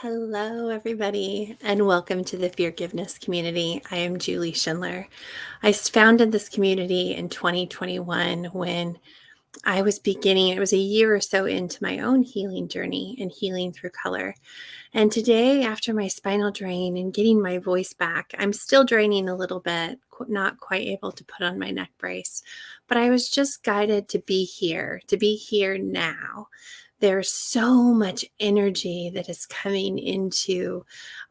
Hello, everybody, and welcome to the Feargiveness community. I am Julie Schindler. I founded this community in 2021 when I was beginning, it was a year or so into my own healing journey and healing through color. And today, after my spinal drain and getting my voice back, I'm still draining a little bit, not quite able to put on my neck brace, but I was just guided to be here now. There's so much energy that is coming into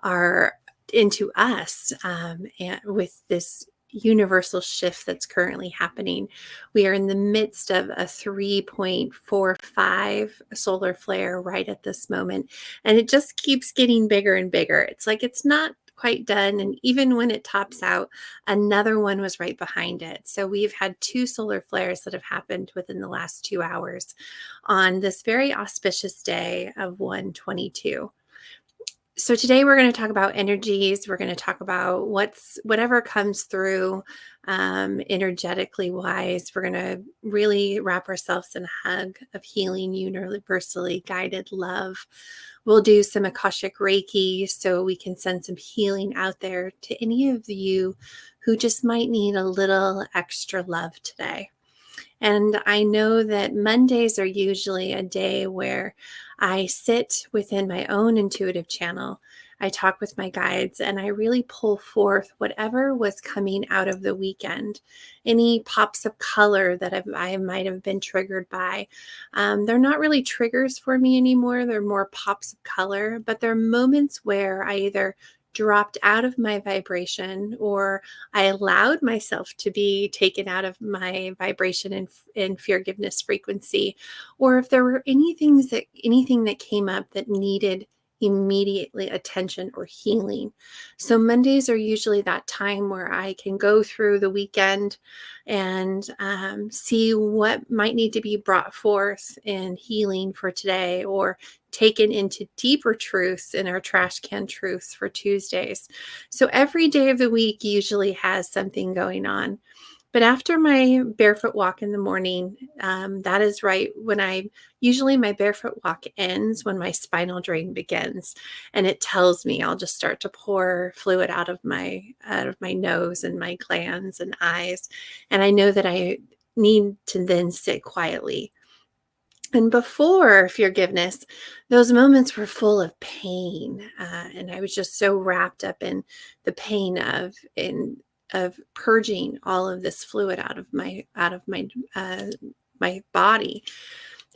us, and with this universal shift that's currently happening. We are in the midst of a 3.45 solar flare right at this moment, and it just keeps getting bigger and bigger. It's like it's not quite done, and even when it tops out, another one was right behind it. So we've had two solar flares that have happened within the last 2 hours on this very auspicious day of 122. So today we're going to talk about energies. We're going to talk about whatever comes through energetically wise. We're going to really wrap ourselves in a hug of healing, universally guided love. We'll do some Akashic Reiki so we can send some healing out there to any of you who just might need a little extra love today. And I know that Mondays are usually a day where I sit within my own intuitive channel. I talk with my guides and I really pull forth whatever was coming out of the weekend. Any pops of color that I might have been triggered by. They're not really triggers for me anymore. They're more pops of color, but they're moments where I either dropped out of my vibration or I allowed myself to be taken out of my vibration and forgiveness frequency, or if there were anything that came up that needed immediately attention or healing. So Mondays are usually that time where I can go through the weekend and see what might need to be brought forth in healing for today, or taken into deeper truths in our trash can truths for Tuesdays. So every day of the week usually has something going on. But after my barefoot walk in the morning, that is right when usually my barefoot walk ends when my spinal drain begins, and it tells me I'll just start to pour fluid out of my nose and my glands and eyes, and I know that I need to then sit quietly. And before forgiveness, those moments were full of pain, and I was just so wrapped up in the pain of purging all of this fluid out of my body.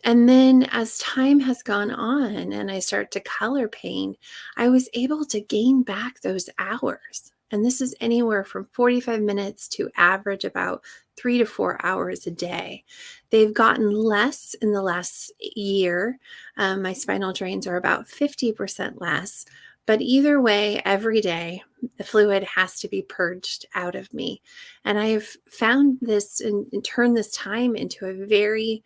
And then as time has gone on, and I start to color pain, I was able to gain back those hours. And this is anywhere from 45 minutes to average about 3 to 4 hours a day. They've gotten less in the last year. My spinal drains are about 50% less. But either way, every day, the fluid has to be purged out of me. And I've found this and turned this time into a very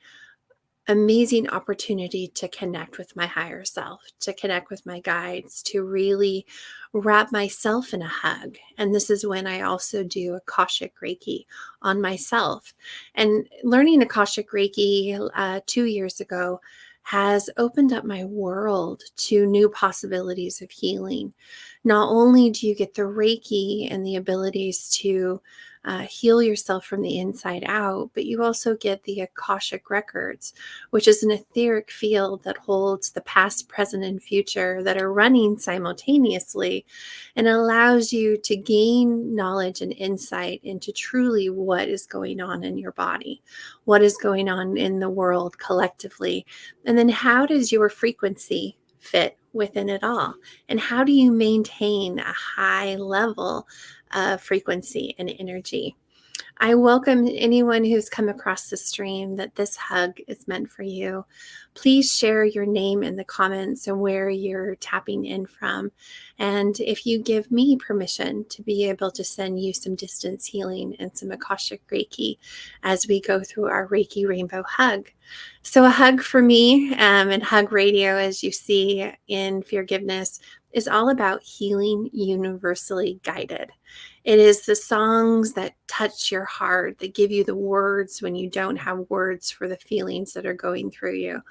amazing opportunity to connect with my higher self, to connect with my guides, to really wrap myself in a hug. And this is when I also do Akashic Reiki on myself. And learning Akashic Reiki 2 years ago has opened up my world to new possibilities of healing. Not only do you get the Reiki and the abilities to heal yourself from the inside out, but you also get the Akashic records, which is an etheric field that holds the past, present, and future that are running simultaneously, and allows you to gain knowledge and insight into truly what is going on in your body, what is going on in the world collectively, and then how does your frequency fit within it all, and how do you maintain a high level of frequency and energy. I welcome anyone who's come across the stream that this hug is meant for you. Please share your name in the comments and where you're tapping in from. And if you give me permission to be able to send you some distance healing and some Akashic Reiki as we go through our Reiki Rainbow Hug. So a hug for me and Hug Radio, as you see in Feargiveness, is all about healing universally guided. It is the songs that touch your heart, that give you the words when you don't have words for the feelings that are going through you.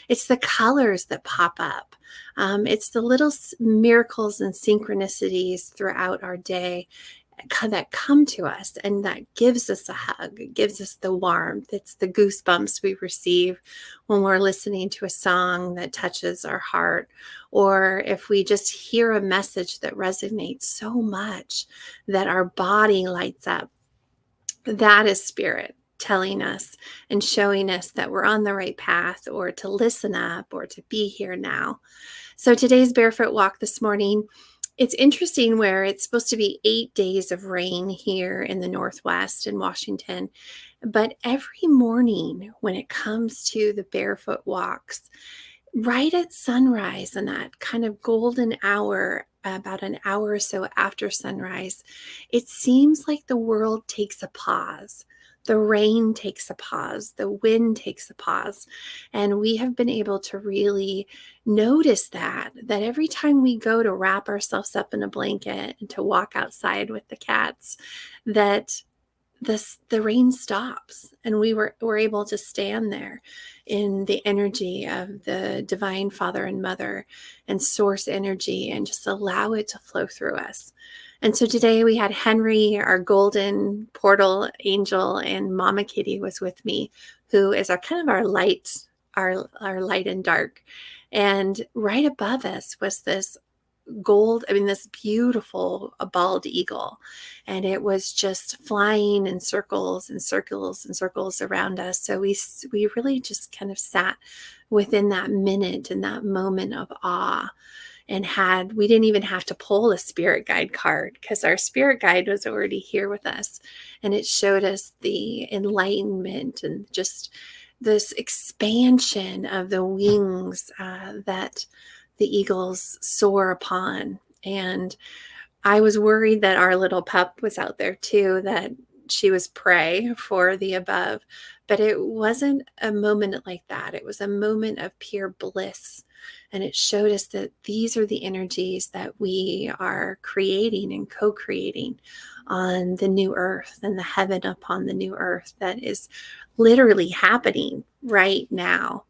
It's the colors that pop up. It's the little miracles and synchronicities throughout our day that come to us and that gives us a hug. It gives us the warmth. It's the goosebumps we receive when we're listening to a song that touches our heart, or if we just hear a message that resonates so much that our body lights up. That is spirit telling us and showing us that we're on the right path, or to listen up, or to be here now. So today's barefoot walk this morning, it's interesting where it's supposed to be 8 days of rain here in the Northwest in Washington. But every morning when it comes to the barefoot walks, right at sunrise and that kind of golden hour, about an hour or so after sunrise, it seems like the world takes a pause. The rain takes a pause, the wind takes a pause. And we have been able to really notice that every time we go to wrap ourselves up in a blanket and to walk outside with the cats, that the rain stops, and we're able to stand there in the energy of the divine father and mother and source energy, and just allow it to flow through us. And so today we had Henry, our golden portal angel, and Mama Kitty was with me, who is our kind of our light, our light and dark. And right above us was this this beautiful bald eagle. And it was just flying in circles and circles and circles around us. So we really just kind of sat within that minute and that moment of awe, and we didn't even have to pull a spirit guide card, because our spirit guide was already here with us. And it showed us the enlightenment and just this expansion of the wings that the eagles soar upon. And I was worried that our little pup was out there too, that she was prey for the above. But it wasn't a moment like that. It was a moment of pure bliss. And it showed us that these are the energies that we are creating and co-creating on the new earth, and the heaven upon the new earth that is literally happening right now.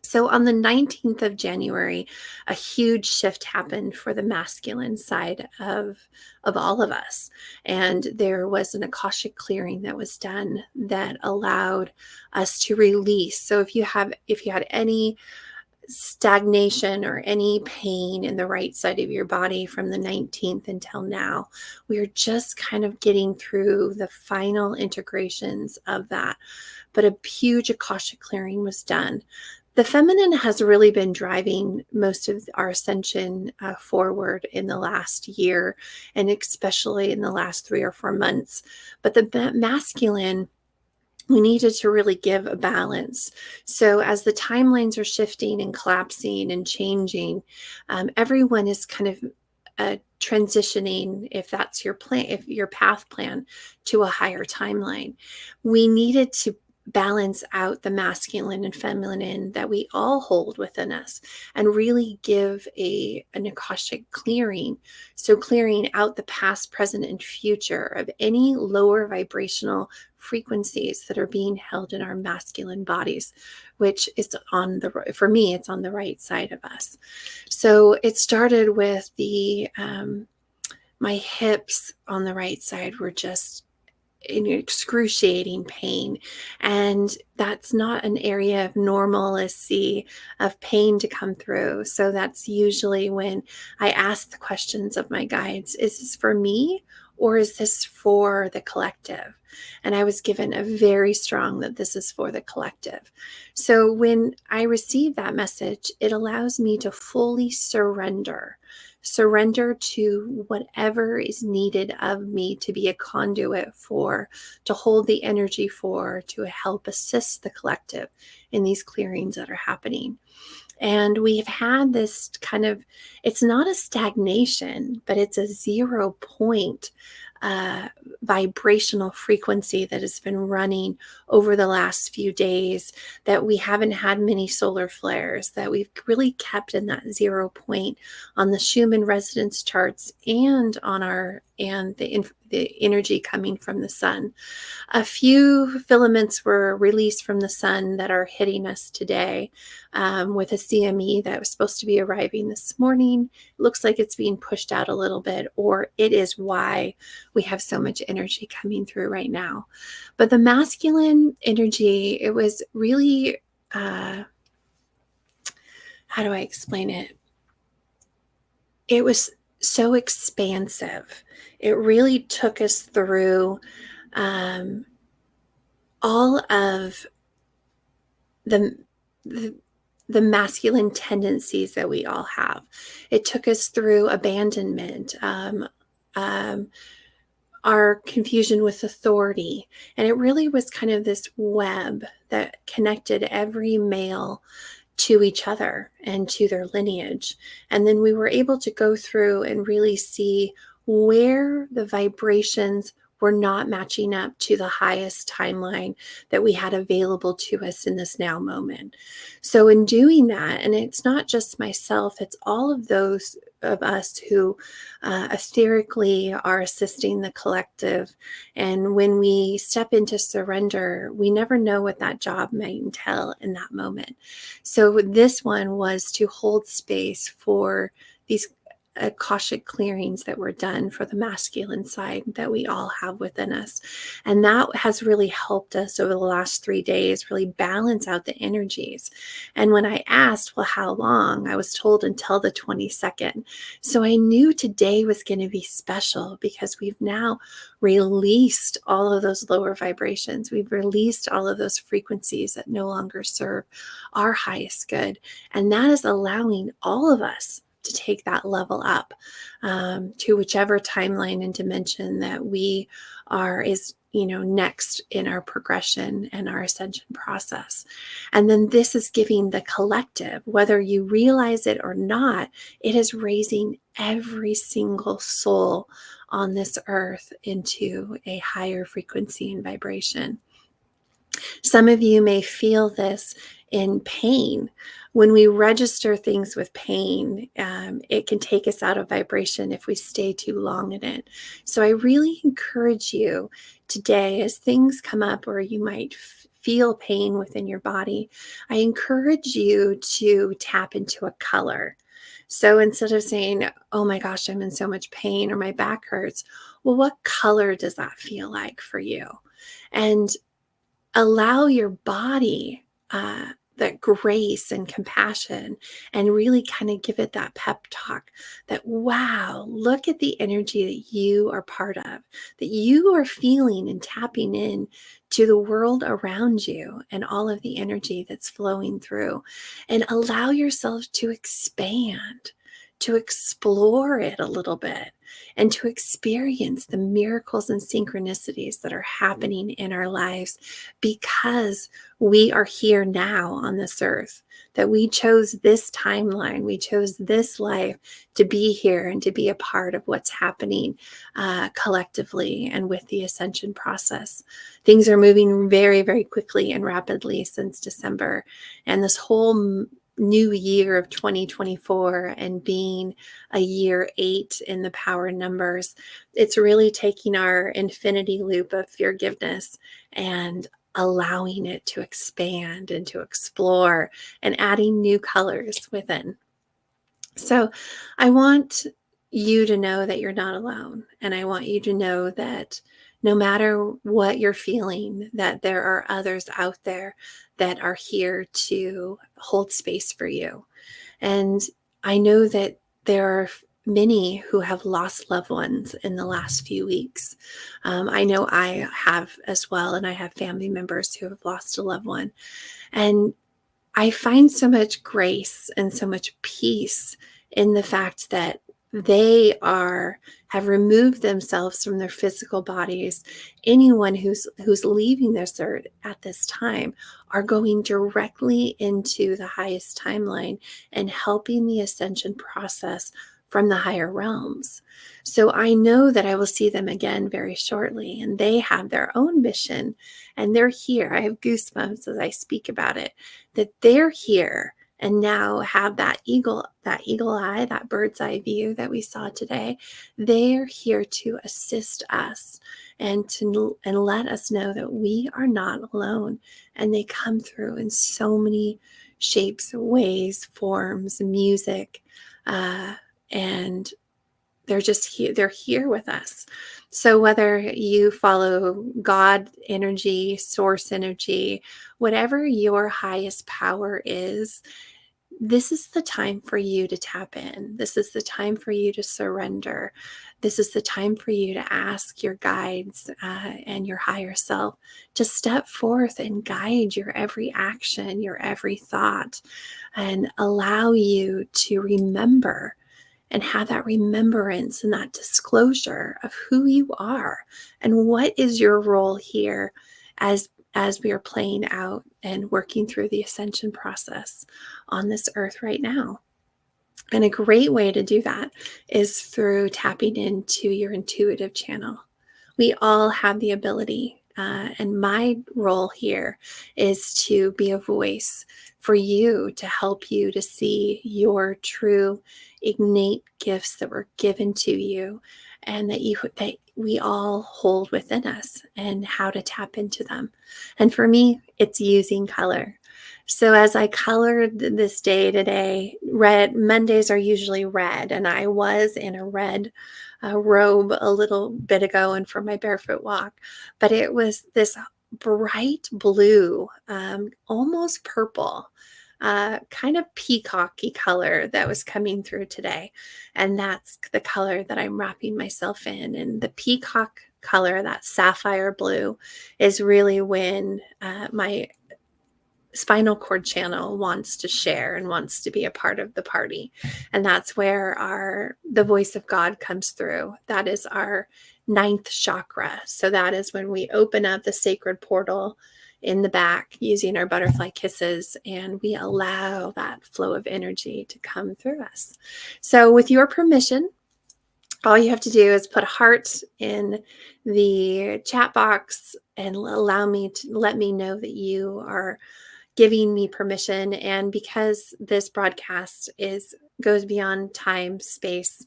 So on the 19th of January, a huge shift happened for the masculine side of all of us. And there was an Akashic clearing that was done that allowed us to release. So if you had any stagnation or any pain in the right side of your body from the 19th until now, we are just kind of getting through the final integrations of that. But a huge Akashic clearing was done. The feminine has really been driving most of our ascension forward in the last year, and especially in the last 3 or 4 months. But the masculine, we needed to really give a balance. So as the timelines are shifting and collapsing and changing, everyone is kind of transitioning, if that's your plan, if your path plan, to a higher timeline. We needed to balance out the masculine and feminine that we all hold within us, and really give an Akashic clearing. So clearing out the past, present, and future of any lower vibrational frequencies that are being held in our masculine bodies, which is for me, it's on the right side of us. So it started with my hips on the right side were just in excruciating pain. And that's not an area of normalcy of pain to come through. So that's usually when I ask the questions of my guides, is this for me, or is this for the collective? And I was given a very strong that this is for the collective. So when I receive that message, it allows me to fully surrender to whatever is needed of me to be a conduit for, to hold the energy for, to help assist the collective in these clearings that are happening. And we've had this kind of, it's not a stagnation, but it's a 0 point vibrational frequency that has been running over the last few days, that we haven't had many solar flares, that we've really kept in that 0 point on the Schumann resonance charts and on our and the energy coming from the sun. A few filaments were released from the sun that are hitting us today, with a CME that was supposed to be arriving this morning. It looks like it's being pushed out a little bit, or it is why we have so much energy coming through right now. But the masculine energy, it was really, how do I explain it? It was so expansive. It really took us through um, all of the, the the masculine tendencies that we all have. It took us through abandonment, um, our confusion with authority, and it really was kind of this web that connected every male to each other and to their lineage. And then we were able to go through and really see where the vibrations were not matching up to the highest timeline that we had available to us in this now moment. So, in doing that, and it's not just myself, it's all of those of us who etherically are assisting the collective. And when we step into surrender, we never know what that job might entail in that moment. So this one was to hold space for these Akashic clearings that were done for the masculine side that we all have within us. And that has really helped us over the last 3 days, really balance out the energies. And when I asked, well, how long? I was told until the 22nd. So I knew today was going to be special because we've now released all of those lower vibrations. We've released all of those frequencies that no longer serve our highest good. And that is allowing all of us to take that level up to whichever timeline and dimension that we are is next in our progression and our ascension process. And then this is giving the collective, whether you realize it or not, it is raising every single soul on this earth into a higher frequency and vibration. Some of you may feel this in pain. When we register things with pain, it can take us out of vibration if we stay too long in it. So I really encourage you today, as things come up or you might feel pain within your body, I encourage you to tap into a color. So instead of saying, oh my gosh, I'm in so much pain or my back hurts, well, what color does that feel like for you? And allow your body that grace and compassion, and really kind of give it that pep talk that, wow, look at the energy that you are part of, that you are feeling and tapping in to the world around you and all of the energy that's flowing through. And allow yourself to expand, to explore it a little bit, and to experience the miracles and synchronicities that are happening in our lives because we are here now on this earth, that we chose this timeline, we chose this life to be here and to be a part of what's happening collectively and with the ascension process. Things are moving very, very quickly and rapidly since December. And this whole new year of 2024 and being a year 8 in the power numbers, it's really taking our infinity loop of forgiveness and allowing it to expand and to explore and adding new colors within. So I want you to know that you're not alone. And I want you to know that no matter what you're feeling, that there are others out there that are here to hold space for you. And I know that there are many who have lost loved ones in the last few weeks. I know I have as well, and I have family members who have lost a loved one. And I find so much grace and so much peace in the fact that they have removed themselves from their physical bodies. Anyone who's leaving this earth at this time are going directly into the highest timeline and helping the ascension process from the higher realms. So I know that I will see them again very shortly, and they have their own mission, and they're here. I have goosebumps as I speak about it, that they're here and now have that eagle eye, that bird's eye view that we saw today. They're here to assist us and let us know that we are not alone. And they come through in so many shapes, ways, forms, music, and they're just here. They're here with us. So whether you follow God energy, source energy, whatever your highest power is, this is the time for you to tap in. This is the time for you to surrender. This is the time for you to ask your guides and your higher self to step forth and guide your every action, your every thought, and allow you to remember and have that remembrance and that disclosure of who you are and what is your role here as we are playing out and working through the ascension process on this earth right now. And a great way to do that is through tapping into your intuitive channel. We all have the ability, and my role here is to be a voice for you, to help you to see your true innate gifts that were given to you and that we all hold within us, and how to tap into them. And for me, it's using color. So as I colored this day today, red, Mondays are usually red, and I was in a red robe a little bit ago and for my barefoot walk, but it was this bright blue, almost purple, kind of peacocky color that was coming through today. And that's the color that I'm wrapping myself in. And the peacock color, that sapphire blue, is really when my spinal cord channel wants to share and wants to be a part of the party. And that's where the voice of God comes through. That is our 9th chakra. So that is when we open up the sacred portal in the back using our butterfly kisses, and we allow that flow of energy to come through us. So with your permission, all you have to do is put a heart in the chat box and let me know that you are giving me permission. And because this broadcast goes beyond time, space,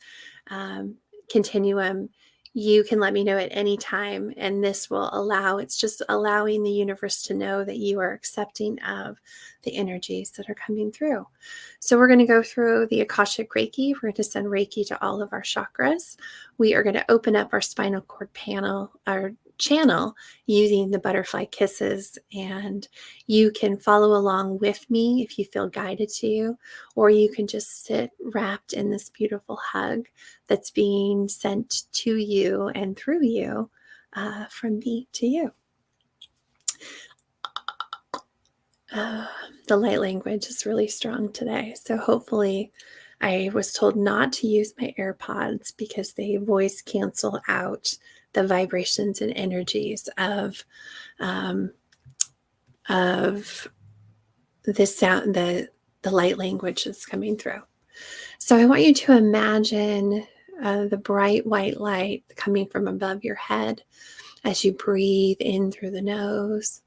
continuum, you can let me know at any time. And this will it's just allowing the universe to know that you are accepting of the energies that are coming through. So we're going to go through the Akashic Reiki. We're going to send Reiki to all of our chakras. We are going to open up our spinal cord our channel using the butterfly kisses, and you can follow along with me if you feel guided to, or you can just sit wrapped in this beautiful hug that's being sent to you and through you from me to you. The light language is really strong today, so hopefully I was told not to use my AirPods because they voice cancel out the vibrations and energies of this sound, the light language that's coming through. So I want you to imagine the bright white light coming from above your head as you breathe in through the nose,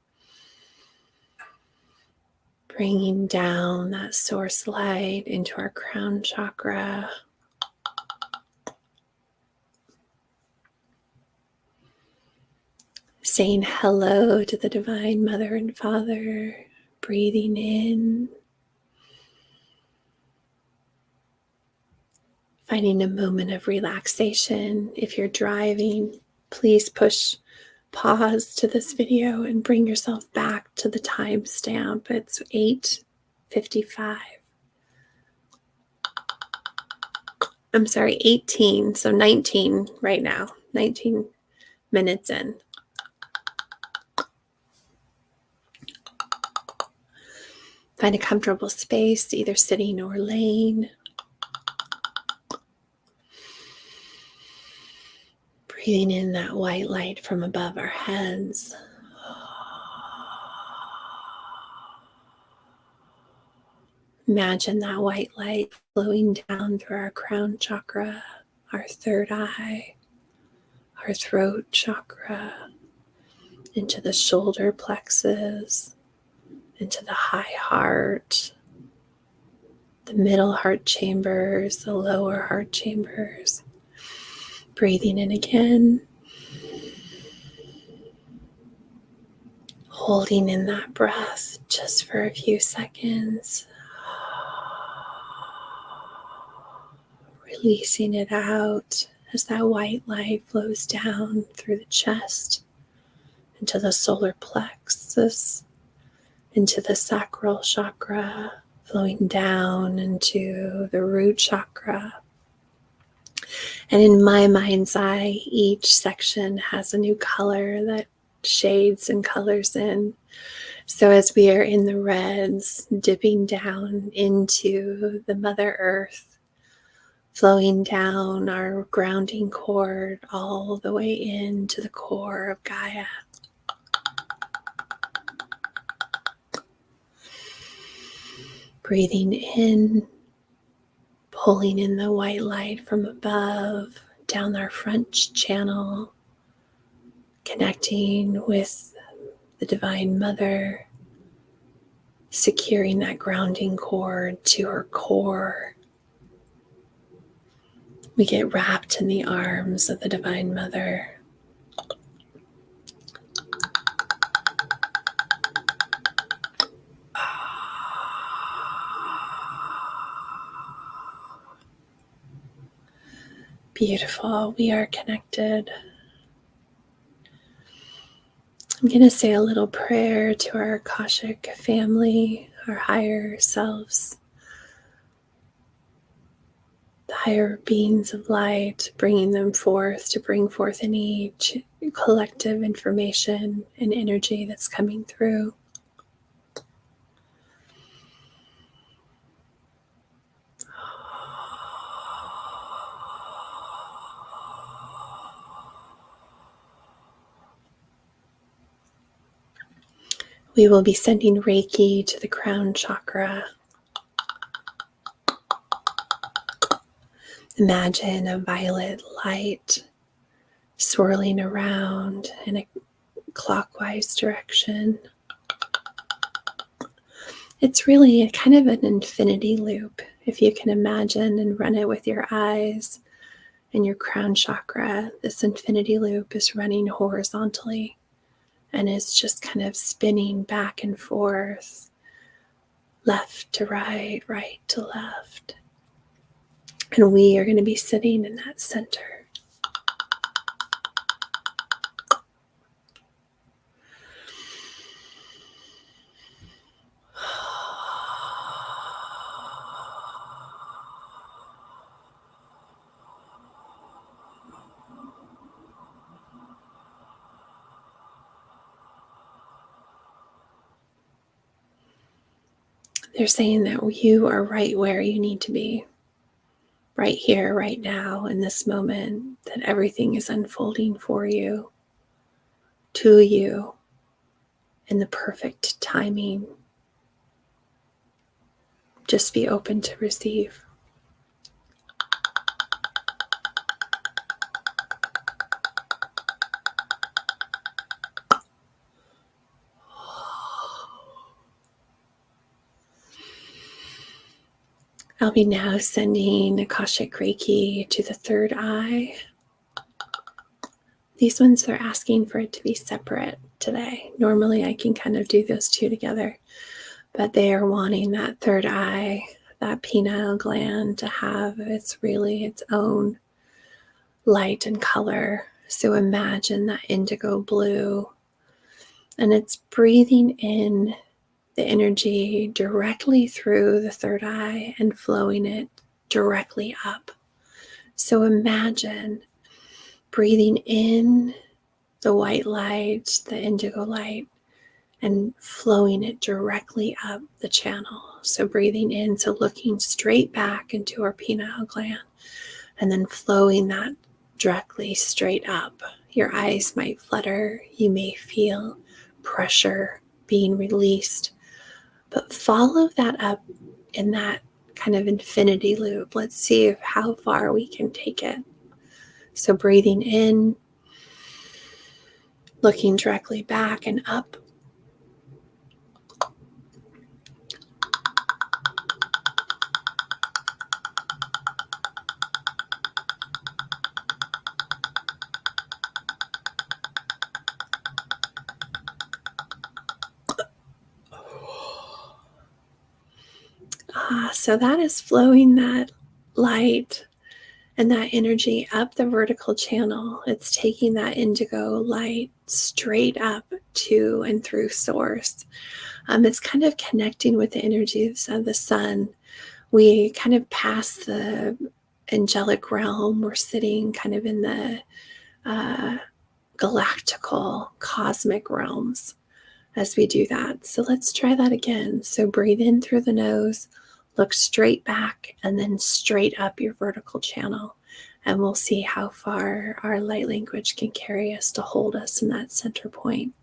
bringing down that source light into our crown chakra. Saying hello to the Divine Mother and Father, breathing in, finding a moment of relaxation. If you're driving, please push pause to this video and bring yourself back to the timestamp. It's 8:55. I'm sorry, 18, so 19 right now, 19 minutes in. Find a comfortable space, either sitting or laying. Breathing in that white light from above our heads. Imagine that white light flowing down through our crown chakra, our third eye, our throat chakra, into the shoulder plexus, into the high heart, the middle heart chambers, the lower heart chambers. Breathing in again. Holding in that breath just for a few seconds. Releasing it out as that white light flows down through the chest, into the solar plexus, into the sacral chakra, flowing down into the root chakra. And in my mind's eye, each section has a new color that shades and colors in. So as we are in the reds, dipping down into the Mother Earth, flowing down our grounding cord all the way into the core of Gaia. Breathing in, pulling in the white light from above, down our front channel, connecting with the Divine Mother, securing that grounding cord to her core. We get wrapped in the arms of the Divine Mother. Beautiful. We are connected. I'm going to say a little prayer to our Akashic family, our higher selves, the higher beings of light, bringing them forth to bring forth any collective information and energy that's coming through. We will be sending Reiki to the crown chakra. Imagine a violet light swirling around in a clockwise direction. It's really a kind of an infinity loop, if you can imagine and run it with your eyes and your crown chakra. This infinity loop is running horizontally and is just kind of spinning back and forth, left to right, right to left. And we are going to be sitting in that center. They're saying that you are right where you need to be, right here, right now, in this moment, that everything is unfolding for you, to you, in the perfect timing. Just be open to receive. I'll be now sending Akashic Reiki to the third eye. These ones, they're asking for it to be separate today. Normally I can kind of do those two together, but they are wanting that third eye, that pineal gland, to have its own light and color. So imagine that indigo blue, and it's breathing in the energy directly through the third eye and flowing it directly up. So imagine breathing in the white light, the indigo light, and flowing it directly up the channel. So breathing in, so looking straight back into our pineal gland, and then flowing that directly straight up. Your eyes might flutter. You may feel pressure being released, but follow that up in that kind of infinity loop. Let's see how far we can take it. So breathing in, looking directly back and up. So that is flowing that light and that energy up the vertical channel. It's taking that indigo light straight up to and through source. It's kind of connecting with the energies of the sun. We kind of pass the angelic realm. We're sitting kind of in the galactical, cosmic realms as we do that. So let's try that again. So breathe in through the nose, look straight back, and then straight up your vertical channel. And we'll see how far our light language can carry us to hold us in that center point.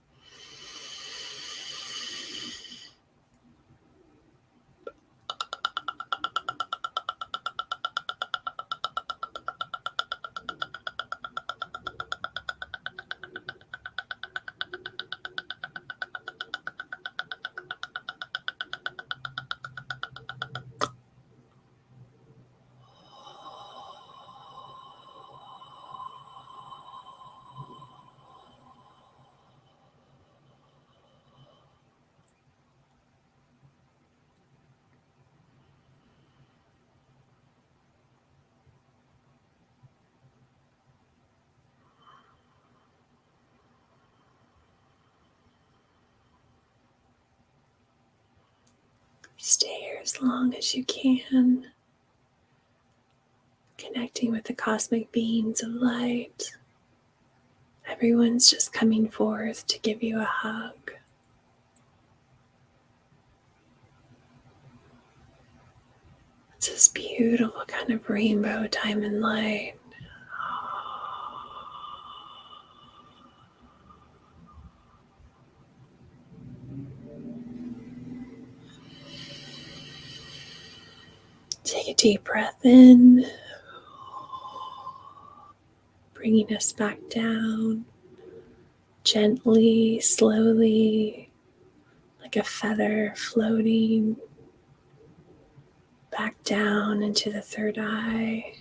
Stay here as long as you can, connecting with the cosmic beings of light. Everyone's just coming forth to give you a hug. It's this beautiful kind of rainbow diamond light. Take a deep breath in, bringing us back down, gently, slowly, like a feather floating back down into the third eye.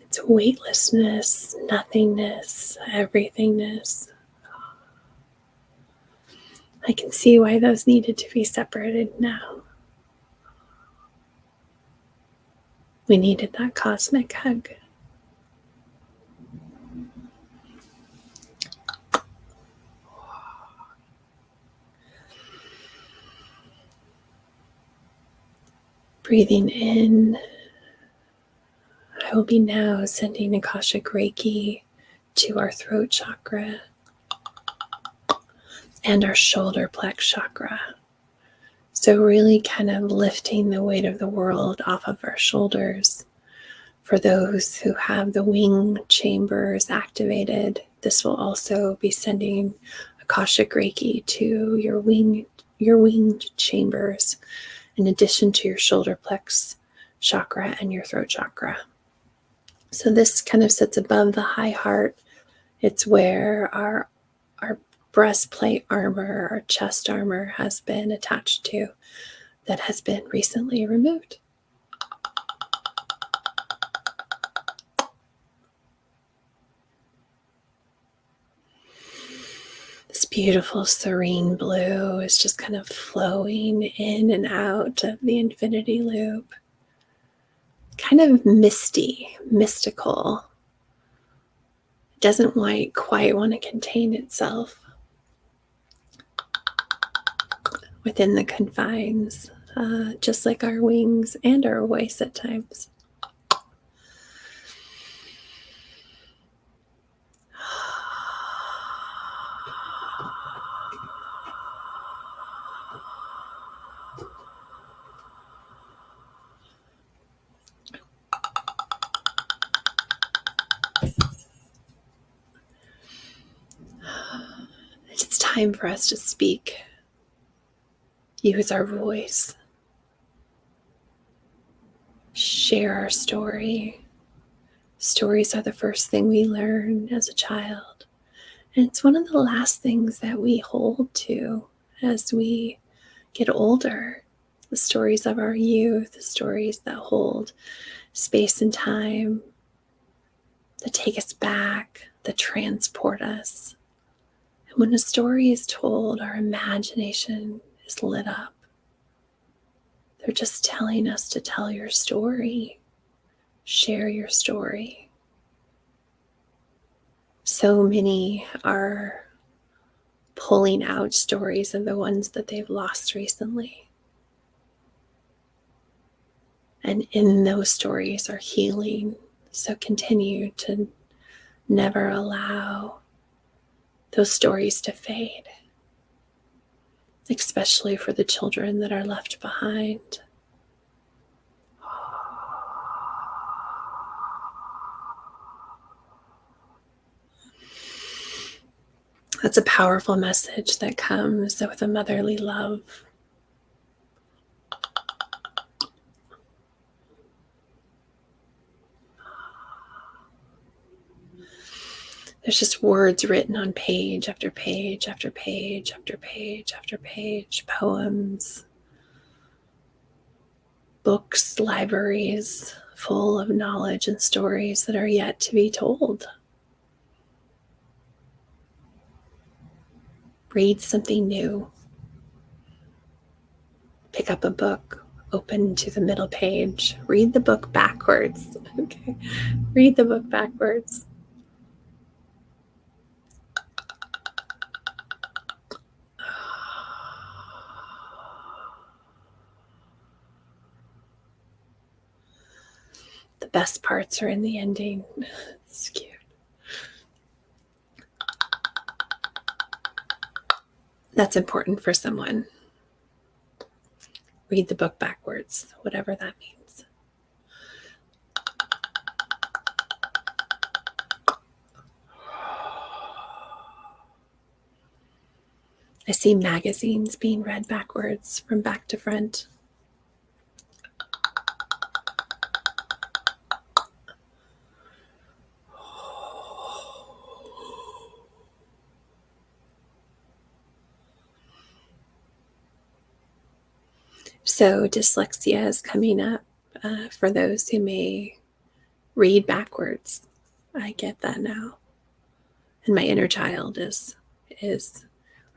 It's weightlessness, nothingness, everythingness. I can see why those needed to be separated now. We needed that cosmic hug. Breathing in, I will be now sending Akashic Reiki to our throat chakra and our shoulder plex chakra. So really kind of lifting the weight of the world off of our shoulders. For those who have the wing chambers activated, this will also be sending Akashic Reiki to your winged chambers, in addition to your shoulder plex chakra and your throat chakra. So this kind of sits above the high heart. It's where our breastplate armor, our chest armor has been attached to, that has been recently removed. This beautiful serene blue is just kind of flowing in and out of the infinity loop. Kind of misty, mystical. It doesn't quite want to contain itself within the confines, just like our wings and our voice at times. It's time for us to speak. Use our voice. Share our story. Stories are the first thing we learn as a child. And it's one of the last things that we hold to as we get older. The stories of our youth, the stories that hold space and time, that take us back, that transport us. And When a story is told, our imagination is lit up. They're just telling us to tell your story, share your story. So many are pulling out stories of the ones that they've lost recently. And in those stories are healing. So continue to never allow those stories to fade, especially for the children that are left behind. That's a powerful message that comes with a motherly love. There's just words written on page after page after page after page after page, poems, books, libraries full of knowledge and stories that are yet to be told. Read something new. Pick up a book, open to the middle page. Read the book backwards. Okay. Read the book backwards. The best parts are in the ending. It's cute. That's important for someone. Read the book backwards, whatever that means. I see magazines being read backwards from back to front. So dyslexia is coming up for those who may read backwards. I get that now. And my inner child is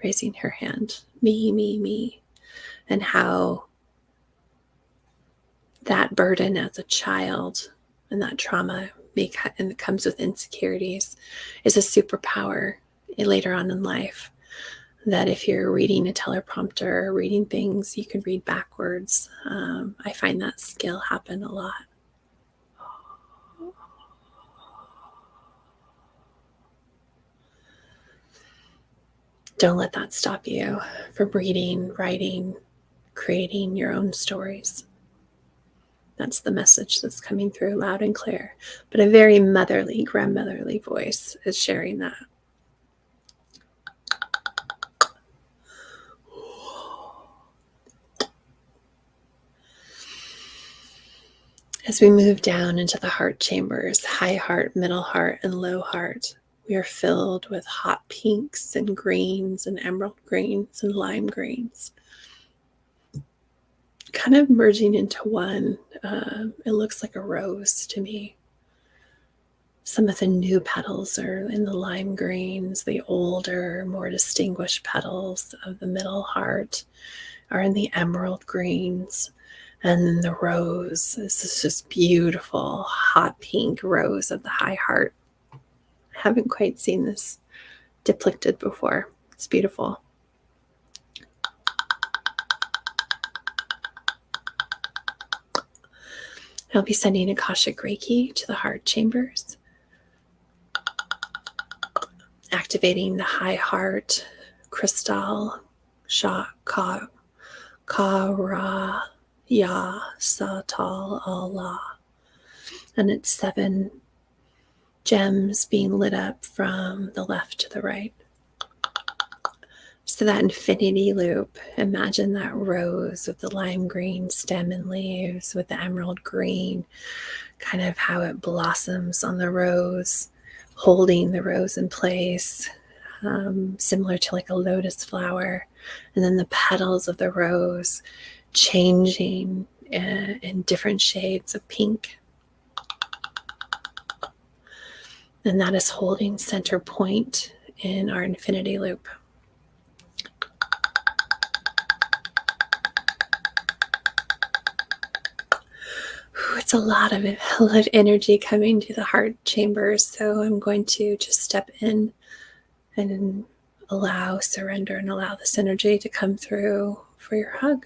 raising her hand. Me. And how that burden as a child and that trauma and it comes with insecurities is a superpower later on in life. That if you're reading a teleprompter or reading things, you can read backwards. I find that skill happen a lot. Don't let that stop you from reading, writing, creating your own stories. That's the message that's coming through loud and clear. But a very motherly, grandmotherly voice is sharing that. As we move down into the heart chambers, high heart, middle heart, and low heart, we are filled with hot pinks and greens and emerald greens and lime greens, kind of merging into one. It looks like a rose to me. Some of the new petals are in the lime greens. The older, more distinguished petals of the middle heart are in the emerald greens. And then the rose is this beautiful hot pink rose of the high heart. I haven't quite seen this depicted before. It's beautiful. I'll be sending Akashic Reiki to the heart chambers, activating the high heart crystal, Ka Ra Ya Satal Allah. And it's 7 gems being lit up from the left to the right. So that infinity loop, imagine that rose with the lime green stem and leaves with the emerald green, kind of how it blossoms on the rose, holding the rose in place, similar to like a lotus flower. And then the petals of the rose changing in different shades of pink. And that is holding center point in our infinity loop. It's a lot of energy coming to the heart chambers, so I'm going to just step in and surrender and allow this energy to come through for your hug.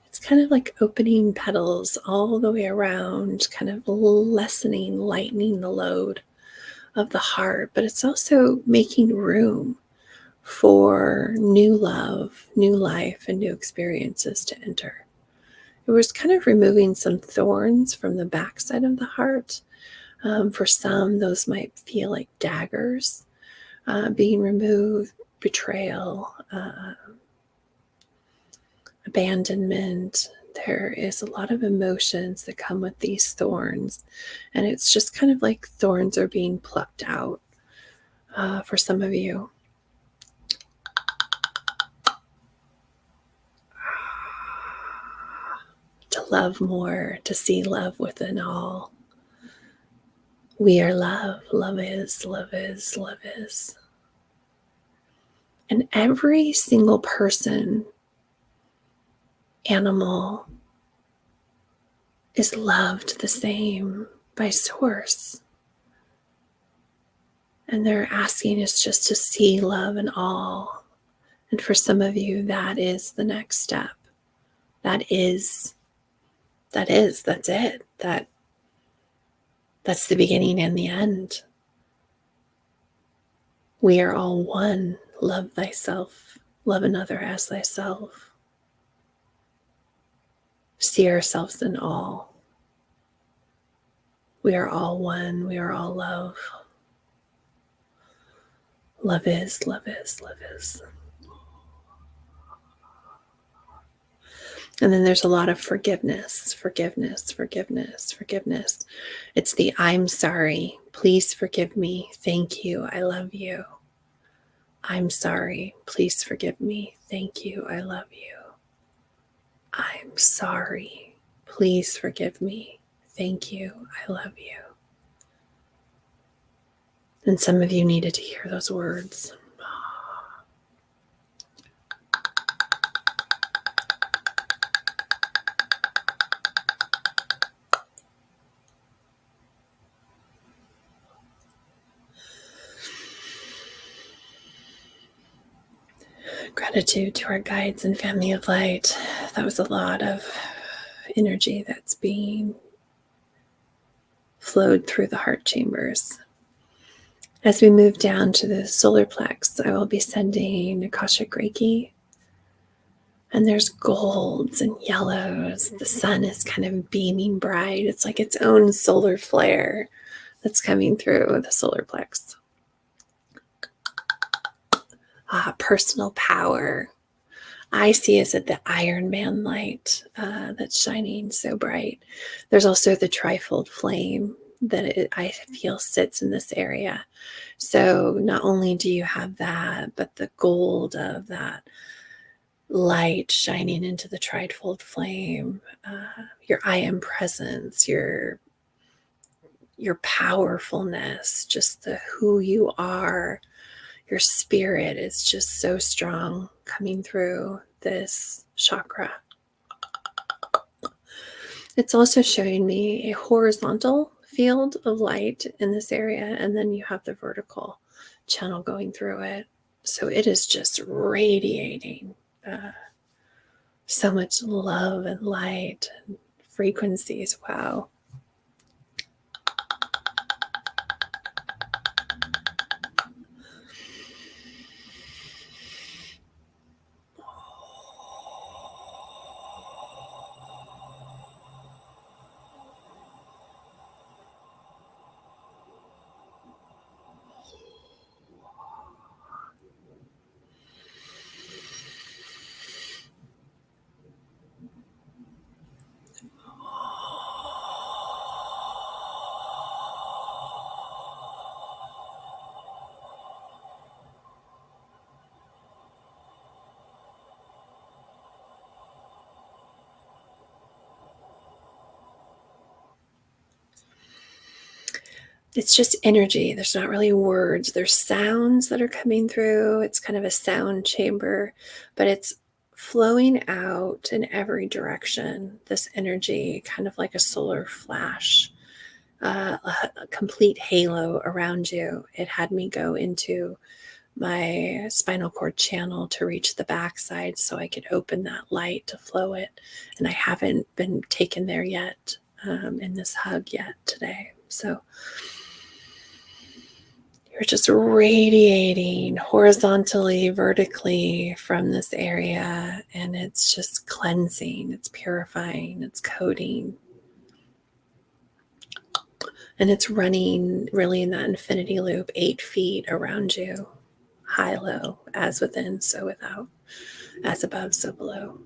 It's kind of like opening petals all the way around, kind of lightening the load of the heart, but it's also making room for new love, new life, and new experiences to enter. It was kind of removing some thorns from the backside of the heart. For some, those might feel like daggers being removed, betrayal, abandonment. There is a lot of emotions that come with these thorns, and it's just kind of like thorns are being plucked out for some of you. To love more, to see love within all. We are love. Love is, love is, love is. And every single person, animal, is loved the same by Source. And they're asking us just to see love in all. And for some of you, that is the next step. That's it. That's the beginning and the end. We are all one. Love thyself. Love another as thyself. See ourselves in all. We are all one. We are all love. Love is, love is, love is. And then there's a lot of forgiveness, forgiveness, forgiveness, forgiveness. It's the I'm sorry. Please forgive me. Thank you. I love you. I'm sorry. Please forgive me. Thank you. I love you. I'm sorry. Please forgive me. Thank you. I love you. And some of you needed to hear those words. Gratitude to our guides and family of light. That was a lot of energy that's being flowed through the heart chambers. As we move down to the solar plex, I will be sending Akashic Reiki. And there's golds and yellows. The sun is kind of beaming bright. It's like its own solar flare that's coming through the solar plex. Personal power. I see as the Iron Man light that's shining so bright. There's also the trifold flame that I feel sits in this area. So not only do you have that, but the gold of that light shining into the trifold flame, your I am presence, your powerfulness, just the who you are. Your spirit is just so strong coming through this chakra. It's also showing me a horizontal field of light in this area, and then you have the vertical channel going through it. So it is just radiating so much love and light and frequencies. Wow. It's just energy. There's not really words. There's sounds that are coming through. It's kind of a sound chamber, but it's flowing out in every direction. This energy, kind of like a solar flash, a complete halo around you. It had me go into my spinal cord channel to reach the backside so I could open that light to flow it. And I haven't been taken there yet in this hug yet today. So you're just radiating horizontally, vertically from this area, and it's just cleansing, it's purifying, it's coating. And it's running really in that infinity loop, 8 feet around you, high, low, as within, so without, as above, so below.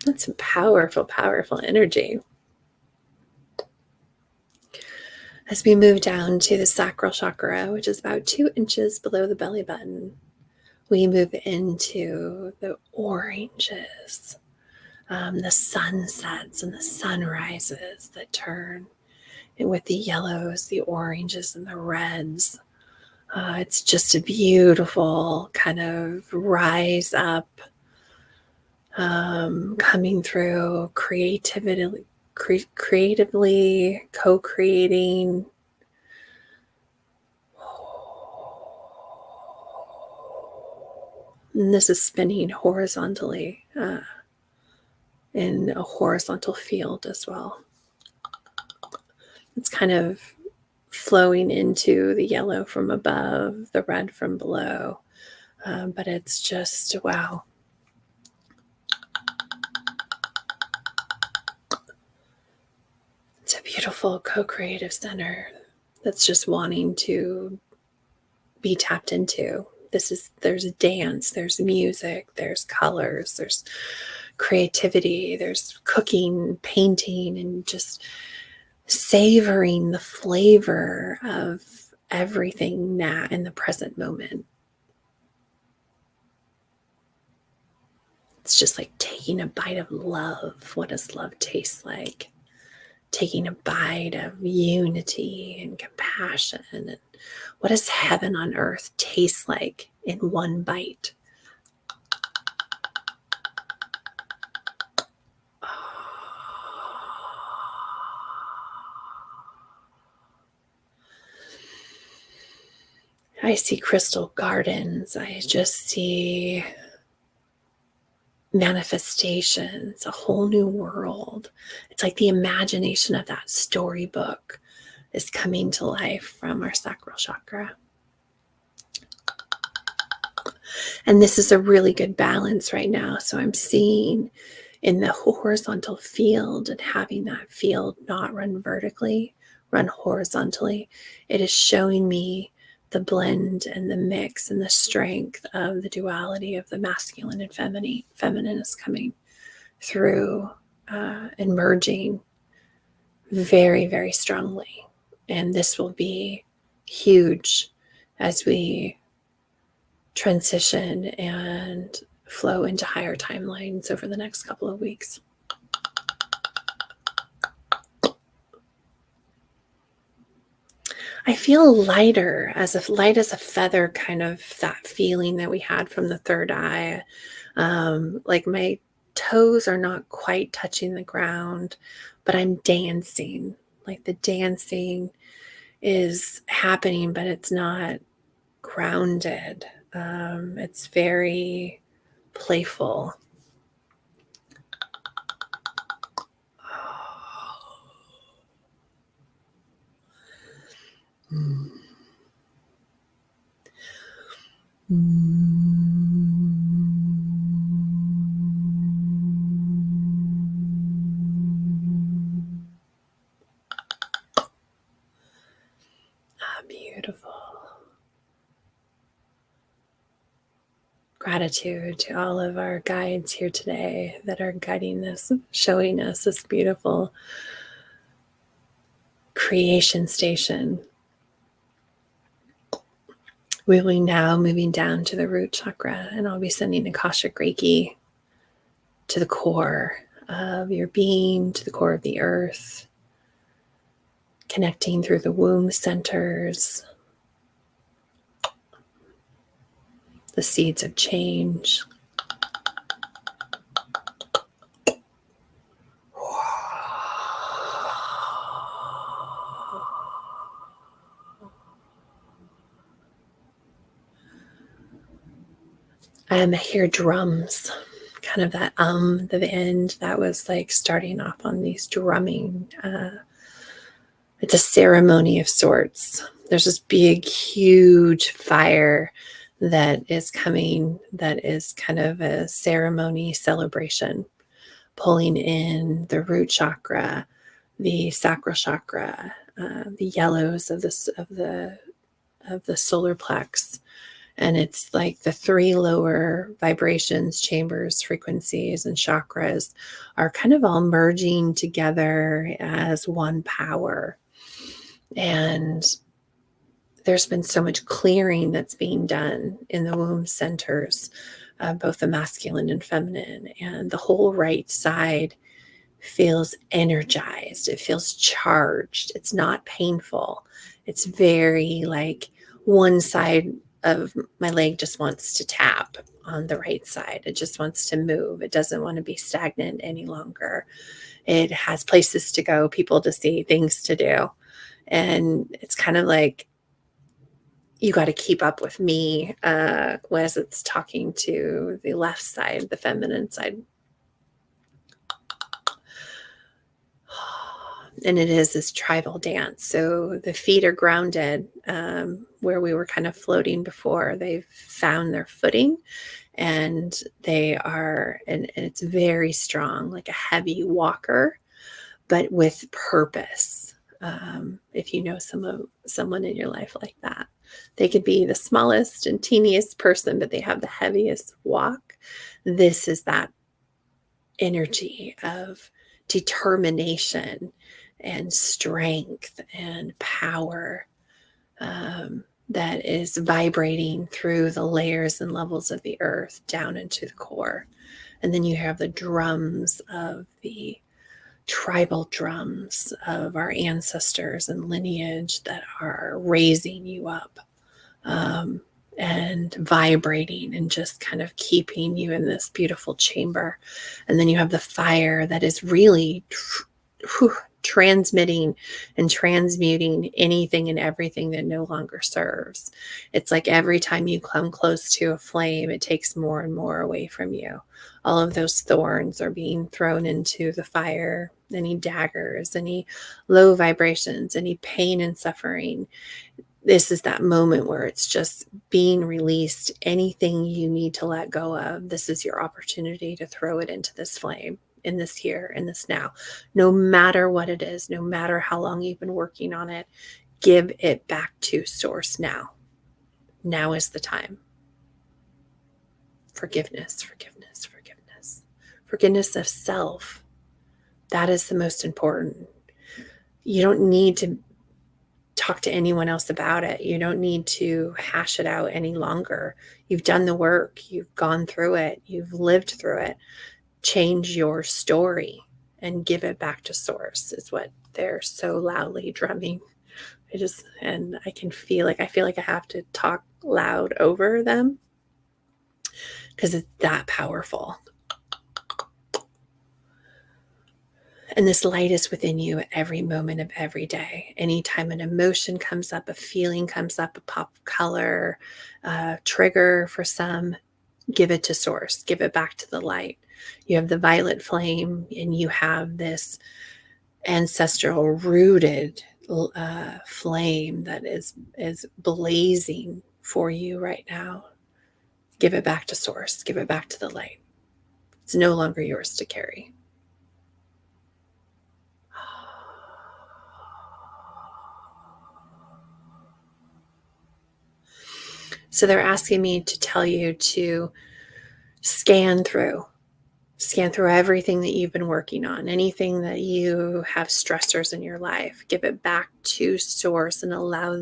That's some powerful, powerful energy. As we move down to the sacral chakra, which is about 2 inches below the belly button, we move into the oranges, the sunsets and the sunrises that turn, and with the yellows, the oranges, and the reds. It's just a beautiful kind of rise up, coming through creatively, co-creating. And this is spinning horizontally in a horizontal field as well. It's kind of flowing into the yellow from above, the red from below. But it's just, wow. It's a beautiful co-creative center that's just wanting to be tapped into. There's a dance, there's music, there's colors, there's creativity, there's cooking, painting, and just savoring the flavor of everything now in the present moment. It's just like taking a bite of love. What does love taste like? Taking a bite of unity and compassion. And what does heaven on earth taste like in one bite? I see crystal gardens. I just see manifestations, a whole new world. It's like the imagination of that storybook is coming to life from our sacral chakra. And this is a really good balance right now. So I'm seeing in the horizontal field, and having that field not run vertically, run horizontally, it is showing me the blend and the mix and the strength of the duality of the masculine and feminine. Feminine is coming through and merging very, very strongly. And this will be huge as we transition and flow into higher timelines over the next couple of weeks. I feel lighter, as if light as a feather, kind of that feeling that we had from the third eye. Like my toes are not quite touching the ground, but I'm dancing. Like the dancing is happening, but it's not grounded. It's very playful. Mm. Ah, beautiful. Gratitude to all of our guides here today that are guiding us, showing us this beautiful creation station. We'll be now moving down to the root chakra, and I'll be sending Akashic Reiki to the core of your being, to the core of the earth, connecting through the womb centers, the seeds of change. I hear drums, kind of that the end that was like starting off on these drumming. It's a ceremony of sorts. There's this big, huge fire that is coming, that is kind of a ceremony celebration, pulling in the root chakra, the sacral chakra, the yellows of the solar plex. And it's like the three lower vibrations, chambers, frequencies, and chakras are kind of all merging together as one power. And there's been so much clearing that's being done in the womb centers, both the masculine and feminine, and the whole right side feels energized. It feels charged. It's not painful. It's very like one side of my leg just wants to tap on the right side. It just wants to move. It doesn't want to be stagnant any longer. It has places to go, people to see, things to do. And it's kind of like, you got to keep up with me, as it's talking to the left side, the feminine side. And it is this tribal dance. So the feet are grounded, where we were kind of floating before. They've found their footing, and they are, and it's very strong, like a heavy walker, but with purpose. If you know someone in your life like that, they could be the smallest and teeniest person, but they have the heaviest walk. This is that energy of determination and strength and power, that is vibrating through the layers and levels of the earth down into the core. And then you have the drums of the tribal drums of our ancestors and lineage that are raising you up, and vibrating and just kind of keeping you in this beautiful chamber. And then you have the fire that is really transmitting and transmuting anything and everything that no longer serves. It's like every time you come close to a flame, it takes more and more away from you. All of those thorns are being thrown into the fire, any daggers, any low vibrations, any pain and suffering. This is that moment where it's just being released. Anything you need to let go of, this is your opportunity to throw it into this flame, in this here, in this now. No matter what it is, no matter how long you've been working on it, give it back to source now. Now is the time. Forgiveness, forgiveness, forgiveness. Forgiveness of self. That is the most important. You don't need to talk to anyone else about it. You don't need to hash it out any longer. You've done the work. You've gone through it. You've lived through it. Change your story and give it back to source, is what they're so loudly drumming And I can feel like, I have to talk loud over them because it's that powerful. And this light is within you at every moment of every day. Anytime an emotion comes up, a feeling comes up, a pop of color, a trigger for some, give it to source, give it back to the light. You have the violet flame, and you have this ancestral rooted flame that is blazing for you right now. Give it back to source, give it back to the light. It's no longer yours to carry. So they're asking me to tell you to scan through everything that you've been working on, anything that you have stressors in your life. Give it back to source and allow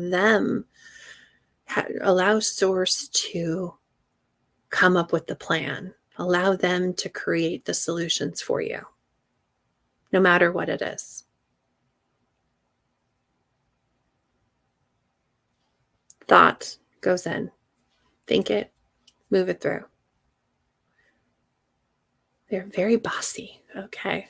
source to come up with the plan. Allow them to create the solutions for you, no matter what it is. Thought goes in. Think it, move it through. They're very bossy, okay?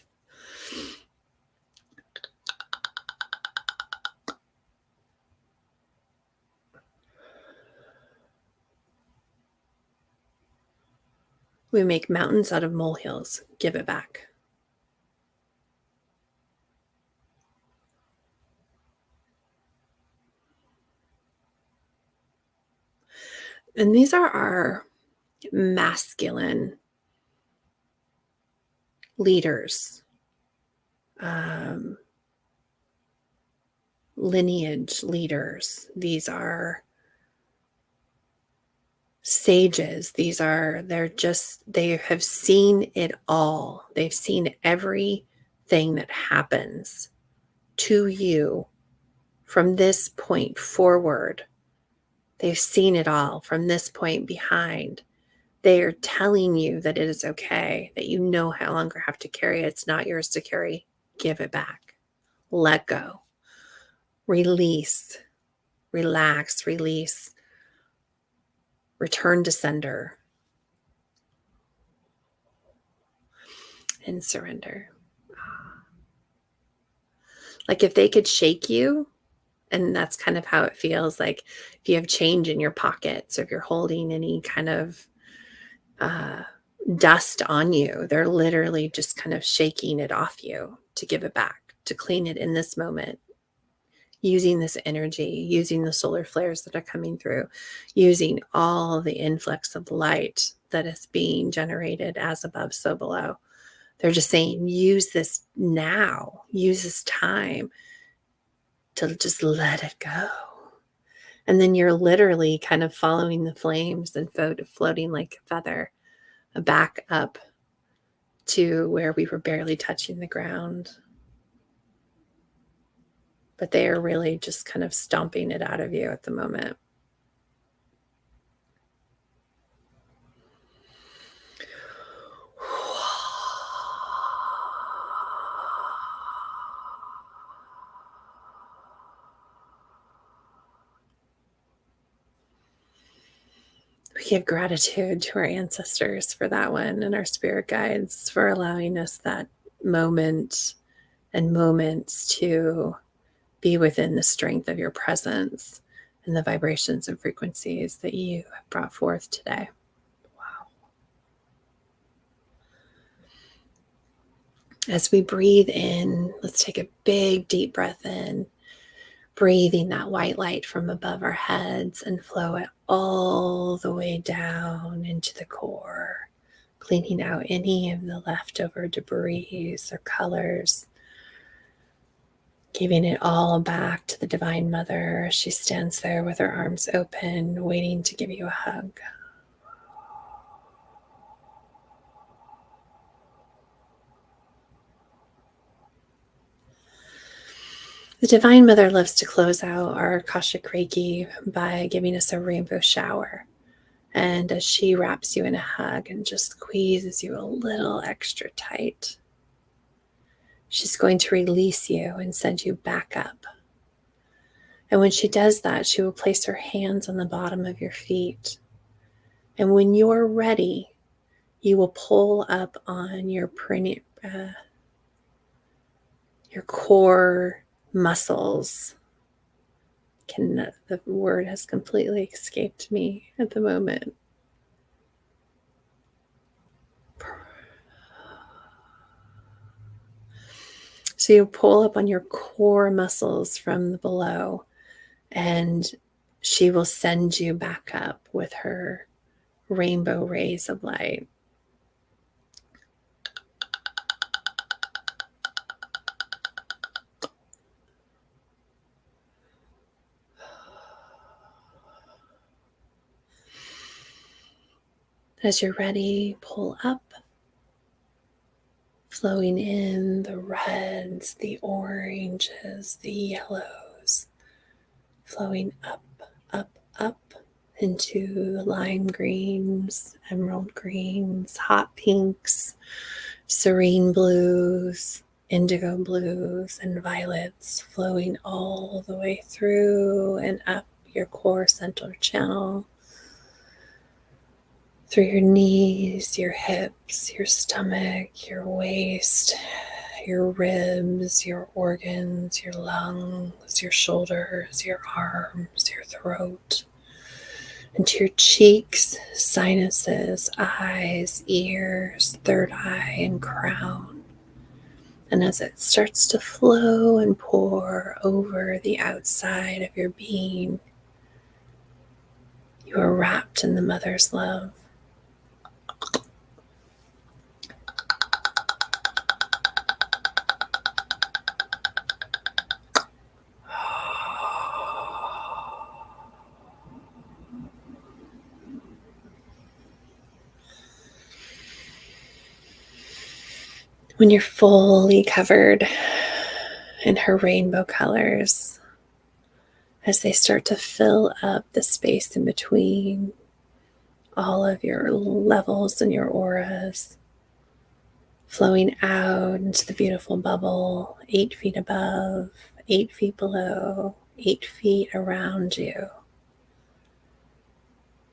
We make mountains out of molehills. Give it back. And these are our masculine leaders, lineage leaders. These are sages. They have seen it all. They've seen everything that happens to you from this point forward. They've seen it all from this point behind. They are telling you that it is okay, that you no longer have to carry it. It's not yours to carry. Give it back. Let go. Release. Relax. Release. Return to sender. And surrender. Like if they could shake you, and that's kind of how it feels like if you have change in your pockets, or if you're holding any kind of dust on you, they're literally just kind of shaking it off you to give it back, to clean it in this moment, using this energy, using the solar flares that are coming through, using all the influx of light that is being generated as above, so below. They're just saying, use this now, use this time to just let it go. And then you're literally kind of following the flames and floating like a feather back up to where we were barely touching the ground. But they are really just kind of stomping it out of you at the moment. We give gratitude to our ancestors for that one, and our spirit guides for allowing us that moment and moments to be within the strength of your presence and the vibrations and frequencies that you have brought forth today. Wow. As we breathe in, let's take a big, deep breath in, breathing that white light from above our heads and flow it all the way down into the core, cleaning out any of the leftover debris or colors, giving it all back to the Divine Mother. She stands there with her arms open, waiting to give you a hug. The Divine Mother loves to close out our Akashic Reiki by giving us a rainbow shower. And as she wraps you in a hug and just squeezes you a little extra tight, she's going to release you and send you back up And when she does that, she will place her hands on the bottom of your feet. And when you're ready, you will pull up on your core muscles. The word has completely escaped me at the moment. So you pull up on your core muscles from below, and she will send you back up with her rainbow rays of light. As you're ready, pull up, flowing in the reds, the oranges, the yellows, flowing up, up, up into the lime greens, emerald greens, hot pinks, serene blues, indigo blues, and violets, flowing all the way through and up your core central channel, through your knees, your hips, your stomach, your waist, your ribs, your organs, your lungs, your shoulders, your arms, your throat, into your cheeks, sinuses, eyes, ears, third eye, and crown. And as it starts to flow and pour over the outside of your being, you are wrapped in the mother's love. When you're fully covered in her rainbow colors, as they start to fill up the space in between all of your levels and your auras, flowing out into the beautiful bubble, 8 feet above, 8 feet below, 8 feet around you,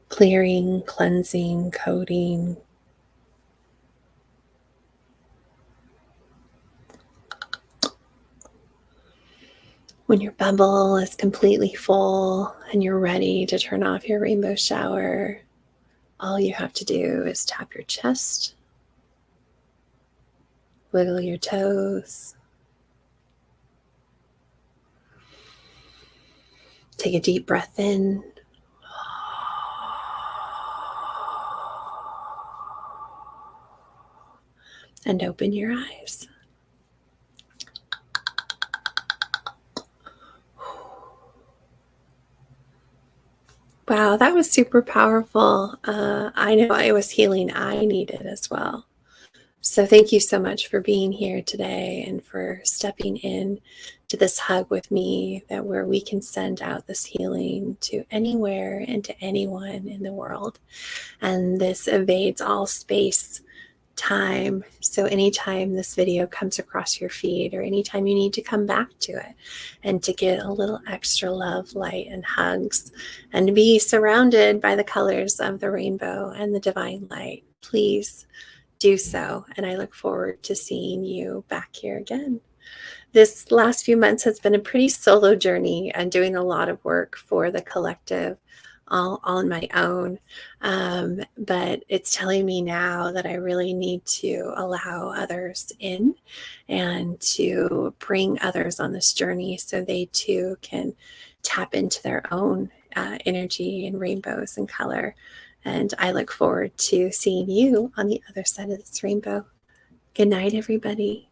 clearing, cleansing, coating. When your bubble is completely full and you're ready to turn off your rainbow shower, all you have to do is tap your chest, wiggle your toes, take a deep breath in, and open your eyes. Wow, that was super powerful. I know it was healing I needed as well. So thank you so much for being here today and for stepping in to this hug with me, that where we can send out this healing to anywhere and to anyone in the world. And this evades all space, time. So anytime this video comes across your feed, or anytime you need to come back to it and to get a little extra love, light, and hugs, and to be surrounded by the colors of the rainbow and the divine light, please do so. And I look forward to seeing you back here again. This last few months has been a pretty solo journey and doing a lot of work for the collective all on my own. But it's telling me now that I really need to allow others in and to bring others on this journey so they too can tap into their own energy and rainbows and color. And I look forward to seeing you on the other side of this rainbow. Good night, everybody.